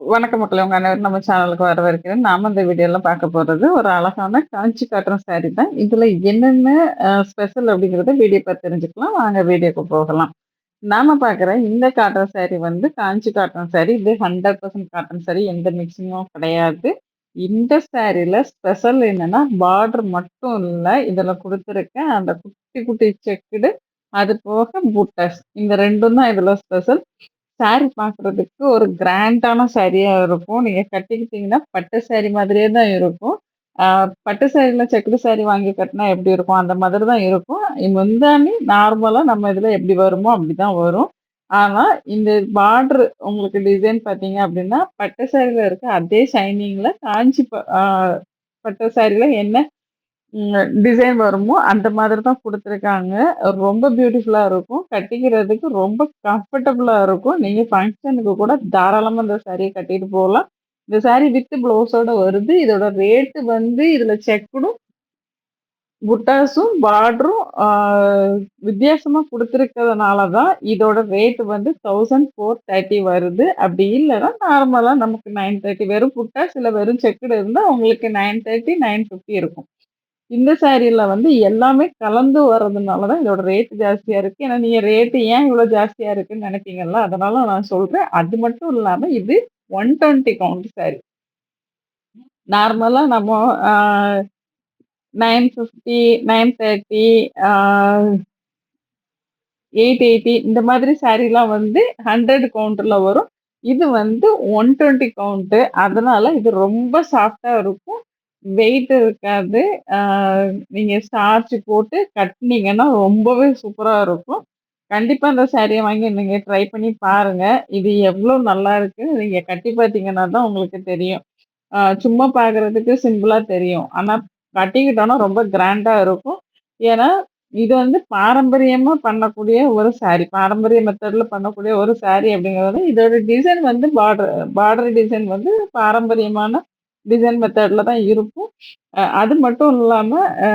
வணக்கம் மக்களே! உங்க அனைவரும் நம்ம சேனலுக்கு வரவேற்கிறேன். நாம இந்த வீடியோல பார்க்க போறது ஒரு அழகான காஞ்சி காட்டன் சாரி தான். இதுல என்னென்ன ஸ்பெஷல் அப்படிங்கிறத வீடியோ பார்த்து தெரிஞ்சுக்கலாம். வாங்க வீடியோக்கு போகலாம். நாம பார்க்குற இந்த காட்டன் சாரி வந்து காஞ்சி காட்டன் சாரி. இது 100% காட்டன் சாரி. எந்த மிக்ஸிங்கும் கிடையாது. இந்த சாரில ஸ்பெஷல் என்னன்னா, பார்டர் மட்டும் இல்ல. இதுல குடுத்துருக்க அந்த குட்டி குட்டி செக்குடு, அது போக புட்டஸ். இந்த 2ம் தான் இதுல ஸ்பெஷல். சாரி பார்க்குறதுக்கு ஒரு கிராண்டான சாரியா இருக்கும். நீங்க கட்டிக்கிட்டீங்கன்னா, பட்டு சாரி மாதிரியே தான் இருக்கும். ஆ பட்டு சாரில செக்குடு சாரி வாங்கி கட்டினா எப்படி இருக்கும்? அந்த மாதிரி தான் இருக்கும். முந்தானி நார்மலா நம்ம இதுல எப்படி வருமோ, அப்படிதான் வரும். ஆனா, இந்த பார்டர் உங்களுக்கு டிசைன் பார்த்தீங்க அப்படின்னா, பட்டு சாரில இருக்க அதே ஷைனிங்ல காஞ்சி பட்டு சாரில என்ன டிசைன் வருமோ, அந்த மாதிரி தான் குடுத்துருக்காங்க. ரொம்ப பியூட்டிஃபுல்லா இருக்கும். கட்டிக்கிறதுக்கு ரொம்ப கம்ஃபர்டபுளா இருக்கும். நீங்க ஃபங்ஷனுக்கு கூட தாராளமா இந்த சாரிய கட்டிட்டு போலாம். இந்த சாரி வித் ப்ளவுஸோட வருது. இதோட ரேட் வந்து இதுல செக்குடும், புட்டாஸும், பார்டரும் வித்தியாசமா குடுத்துருக்கிறதுனால தான் இதோட ரேட் வந்து 1430 வருது. அப்படி இல்லன்னா நார்மலா நமக்கு 930 வெறும் புட்டாஸ் இல்ல வெறும் செக்குடு இருந்தா உங்களுக்கு 930, 950 இருக்கும். இந்த சாரீல வந்து எல்லாமே கலந்து வர்றதுனால தான் இதோட ரேட் ஜாஸ்தியா இருக்கு. ஏன்னா நீங்க ரேட் ஏன் இவ்ளோ ஜாஸ்தியா இருக்குன்னு நெனைப்பீங்கல்ல. அதனால நான் சொல்றேன். அது மட்டும் இல்லாம இது 120 கவுண்ட் சாரி. நார்மலா நம்ம ஆ 950, 930 ஆ 880 இந்த மாதிரி சாரீலாம் வந்து 100 கவுண்ட்ல வரும். இது வந்து 120 கவுண்ட். அதனால இது ரொம்ப சாஃப்ட்டா இருக்கும். வெயிட் இருக்காது. ஆ நீங்க ஸ்டார்ச் போட்டு கட்னீங்கன்னா ரொம்பவே சூப்பரா இருக்கும். கண்டிப்பா இந்த சாரிய வாங்கி நீங்க ட்ரை பண்ணி பாருங்க. இது எவ்ளோ நல்லா இருக்குன்னு நீங்க கட்டி பார்த்தீங்கன்னா தான் உங்களுக்கு தெரியும். சும்மா பார்க்கறதுக்கு சிம்பிளா தெரியும். ஆனா கட்டிக்கிட்டோம்னா ரொம்ப கிராண்டா இருக்கும். ஏன்னா, இது வந்து பாரம்பரியமா பண்ணக்கூடிய ஒரு சாரி. பாரம்பரிய மெத்தட்ல பண்ணக்கூடிய ஒரு சாரி அப்படிங்கிறது இதோட டிசைன் வந்து பார்டர் டிசைன் வந்து பாரம்பரியமான டிசைன் மெத்தட்ல தான் இருக்கும். அது மட்டும் இல்லாம, அ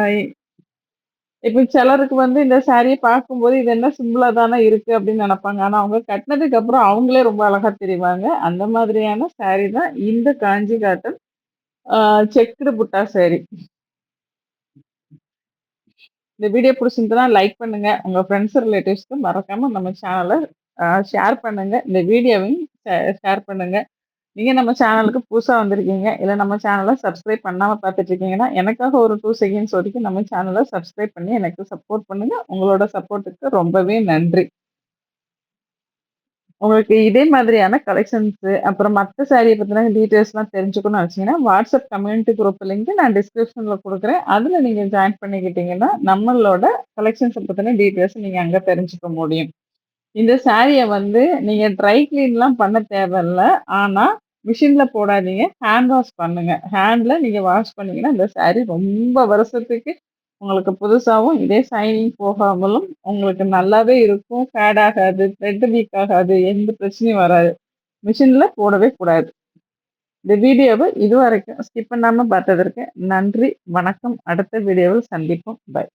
இப்ப சிலருக்கு வந்து இந்த சாரிய பார்க்கும்போது, இது என்ன சிம்பிளா தானே இருக்கு அப்படின்னு நெனைப்பாங்க. ஆனா அவங்க கட்டினதுக்கு அப்புறம் அவங்களே ரொம்ப அழகா தெரிவாங்க. அந்த மாதிரியான சாரி தான் இந்த காஞ்சி காட்டன் ஆ செக்குடு புட்டா சாரி. இந்த வீடியோ புடிச்சிருந்ததுனா லைக் பண்ணுங்க. உங்க ஃப்ரெண்ட்ஸ், ரிலேட்டிவ்ஸ்க்கு மறக்காம நம்ம சேனல ஷேர் பண்ணுங்க. இந்த வீடியோவையும் ஷேர் பண்ணுங்க. நீங்க நம்ம சேனலுக்கு புதுசா வந்திருக்கீங்க, இல்ல நம்ம சேனல சப்ஸ்கிரைப் பண்ணாம பார்த்துட்டு இருக்கீங்கன்னா, எனக்காக ஒரு 2 செகண்ட்ஸ் ஒதுக்கி நம்ம சேனல சப்ஸ்கிரைப் பண்ணி எனக்கு சப்போர்ட் பண்ணுங்க. உங்களோட சப்போர்ட்டுக்கு ரொம்பவே நன்றி. உங்களுக்கு இதே மாதிரியான கலெக்ஷன்ஸு, அப்புறம் மத்த சாரிய பத்தின டீட்டெயில்ஸ்லாம் தெரிஞ்சுக்கணும்னு நெனச்சீங்கன்னா, வாட்ஸ்அப் கம்யூனிட்டி குரூப் லிங்க் நான் டிஸ்கிரிப்ஷன்ல குடுக்குறேன். அதுல நீங்க ஜாயின் பண்ணிக்கிட்டீங்கன்னா, நம்மளோட கலெக்ஷன்ஸ பத்தின டீட்டெயில்ஸ் நீங்க அங்க தெரிஞ்சுக்க முடியும். இந்த சாரிய வந்து நீங்க ட்ரை கிளீன்லாம் பண்ண தேவையில்ல. ஆனா, மிஷின்ல போடாதீங்க. ஹேண்ட் வாஷ் பண்ணுங்க. ஹேண்ட்ல நீங்க வாஷ் பண்ணீங்கன்னா, இந்த சாரி ரொம்ப வருஷத்துக்கு உங்களுக்கு புதுசாவும், இதே ஷைனிங் போகாமலும் உங்களுக்கு நல்லாவே இருக்கும். ஃபேட் ஆகாது, த்ரெட் லீக் ஆகாது, எந்த பிரச்சனையும் வராது. மிஷின்ல போடவே கூடாது. இந்த வீடியோவ இதுவரைக்கும் ஸ்கிப் பண்ணாம பார்த்ததற்கு நன்றி. வணக்கம். அடுத்த வீடியோவில் சந்திப்போம். பை.